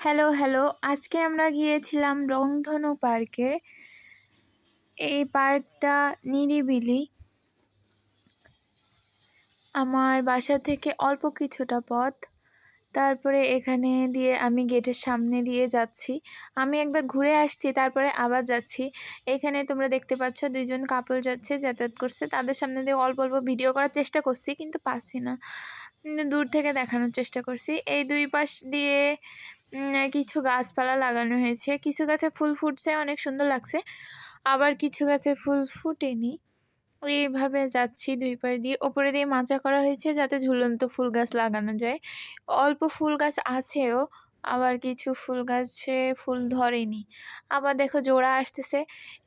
Hello, hello. আজকে আমরা গিয়েছিলাম রংধনু পার্কে। এই পার্কটা নিরিবিলি। আমার বাসা থেকে অল্প কিছুটা পথ। তারপরে এখানে দিয়ে আমি গেটের সামনে দিয়ে যাচ্ছি। আমি একবার ঘুরে আসছি, তারপরে আবার যাচ্ছি। এখানে তোমরা দেখতে পাচ্ছ ২ জন কাপল যাচ্ছে, যাতায়াত করছে। তাদের সামনে দিয়ে অল্প, অল্প ভিডিও করার চেষ্টা করছি, কিন্তু পারছি না। দূর থেকে দেখানোর চেষ্টা করছি। এই ২ পাশ দিয়ে কিছু গাছপালা লাগানো হয়েছে। কিছু গাছে ফুল ফুটছে, অনেক সুন্দর লাগছে। আবার কিছু গাছে ফুল ফুটেনি। এইভাবে যাচ্ছি ২ পাশ দিয়ে। ওপরে দিয়ে মাচা করা হয়েছে যাতে ঝুলন্ত ফুল গাছ লাগানো যায়। অল্প ফুল গাছ আছেও, আবার কিছু ফুল গাছে ফুল ধরেনি। আবার দেখো জোড়া আসতেছে।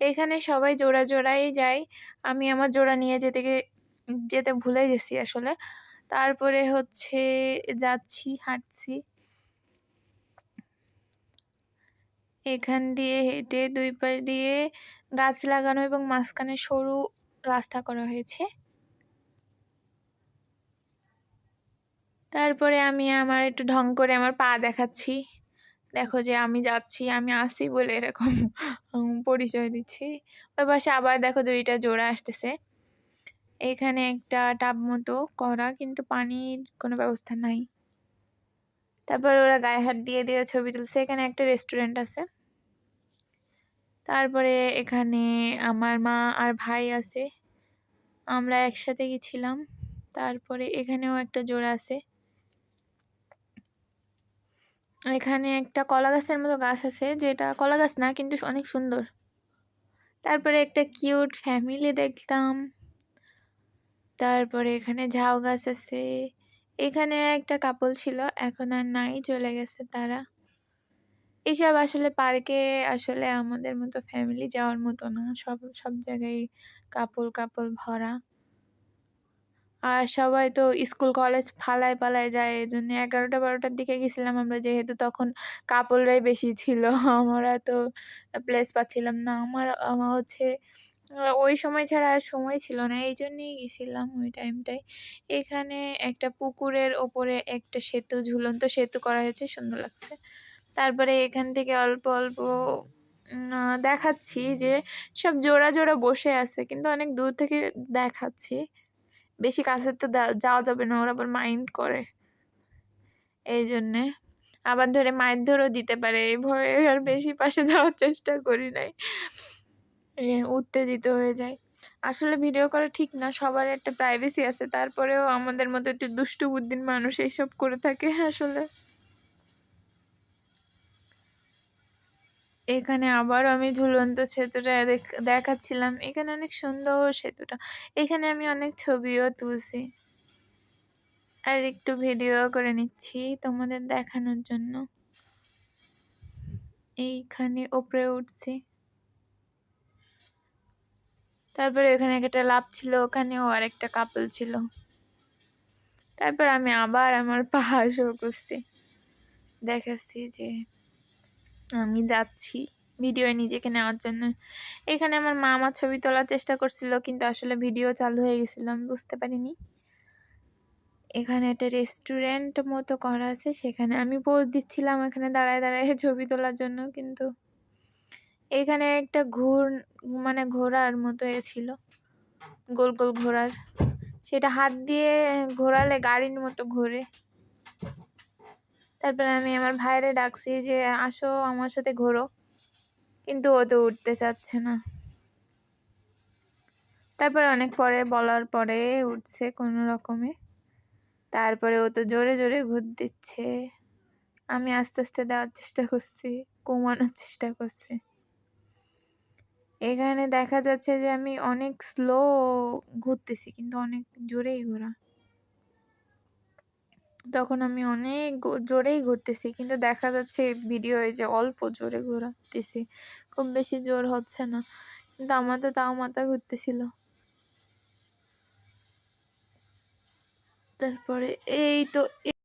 এখানে সবাই জোড়া জোড়াই যায়। আমি আমার জোড়া নিয়ে যেতে ভুলে গেছি আসলে। তারপরে হচ্ছে যাচ্ছি, হাঁটছি। এখান দিয়ে হেঁটে ২ পাশ দিয়ে গাছ লাগানো এবং মাঝখানে সরু রাস্তা করা হয়েছে। তারপরে আমি আমার একটু ঢং করে আমার পা দেখাচ্ছি। দেখো যে আমি যাচ্ছি, আমি আছি বলে এরকম পরিচয় দিচ্ছি। ওই পাশে আবার দেখো ২টা জোড়া আসতেছে। এখানে একটা টাব মতো করা, কিন্তু পানির কোনো ব্যবস্থা নাই। তারপরে ওরা গায়ে হাত দিয়ে দিয়ে ছবি তুলছে। এখানে একটা রেস্টুরেন্ট আছে। তারপরে এখানে আমার মা আর ভাই আছে। আমরা একসাথে গেছিলাম। তারপরে এখানেও একটা জোড়া আছে। এখানে একটা কলা গাছের মতো গাছ আছে, যেটা কলা গাছ না, কিন্তু অনেক সুন্দর। তারপরে একটা কিউট ফ্যামিলি দেখলাম। তারপরে এখানে ঝাউ গাছ আছে। এখানে একটা কাপল ছিল, এখন আর নাই, চলে গেছে তারা। এসব আসলে পার্কে আসলে আমাদের মতো ফ্যামিলি যাওয়ার মতো না। সব জায়গায় কাপল কাপল ভরা। আর সবাই তো স্কুল কলেজ ফালায় পালায় যায়। এজন্য ১১টা-১২টার দিকে গেছিলাম আমরা, যেহেতু তখন কাপলরাই বেশি ছিল। আমরা তো প্লেস পাচ্ছিলাম না। আমার হচ্ছে ওই সময় ছাড়া আর সময় ছিল না। এইজন্যেই গেছিলাম ওই টাইমটায়। এখানে একটা পুকুরের ওপরে একটা সেতু, ঝুলন্ত সেতু করা হয়েছে, সুন্দর লাগছে। তারপরে এখান থেকে অল্প, অল্প দেখাচ্ছি যে সব জোড়া, জোড়া বসে আছে, কিন্তু অনেক দূর থেকে দেখাচ্ছি। বেশি কাছে তো যাওয়া যাবে না, ওরা আবার মাইন্ড করে। এইজন্যে আবার ধরে মারধরও দিতে পারে, এই ভয়ে আর বেশি পাশে যাওয়ার চেষ্টা করি নাই। উত্তেজিত হয়ে যায়। আসলে ভিডিও করা ঠিক না, সবার একটা প্রাইভেসি আছে। তারপরেও আমাদের মতো একটু দুষ্টু বুদ্ধির মানুষ এইসব করে থাকে আসলে। এখানে আবার আমি ঝুলন্ত সেতুটা দেখাচ্ছিলাম। এখানে অনেক সুন্দর সেতুটা। এখানে আমি অনেক ছবিও তুলছি। আর একটু ভিডিও করে নিচ্ছি তোমাদের দেখানোর জন্য। এইখানে উপরে উঠছি। তারপরে এখানে একটা লাভ ছিল, ওখানেও আরেকটা কাপল ছিল। তারপর আমি আবার আমার পাহাড় শো করছি, দেখাচ্ছি যে আমি যাচ্ছি ভিডিও নিজেকে নেওয়ার জন্য। এখানে আমার মা আমার ছবি তোলার চেষ্টা করছিল, কিন্তু আসলে ভিডিও চালু হয়ে গেছিল, আমি বুঝতে পারিনি। এখানে একটা রেস্টুরেন্ট মতো করা আছে, সেখানে আমি পোজ দিচ্ছিলাম এখানে দাঁড়ায় দাঁড়ায় ছবি তোলার জন্য, কিন্তু এখানে একটা ঘোড়ার মতো ছিল, গোল গোল ঘোড়ার, সেটা হাত দিয়ে ঘোরালে গাড়ির মতো ঘোরে। তারপরে আমি আমার ভাইরে ডাকছি যে আসো আমার সাথে ঘোরো, কিন্তু ও তো উঠতে চাচ্ছে না। তারপরে অনেক পরে বলার পরে উঠছে কোনো রকমে। তারপরে ও তো জোরে জোরে ঘুর দিচ্ছে। আমি আস্তে আস্তে দেওয়ার চেষ্টা করছি, কমানোর চেষ্টা করছি। এখানে দেখা যাচ্ছে যে আমি অনেক স্লো ঘুরতেছি, কিন্তু অনেক জোরেই ঘোরা। তখন আমি অনেক জোরেই ঘুরতেছি, কিন্তু দেখা যাচ্ছে ভিডিও যে অল্প জোরে ঘোরাতেছি, খুব বেশি জোর হচ্ছে না, কিন্তু আমার তো তাও মাথা ঘুরতেছিল। তারপরে এই তো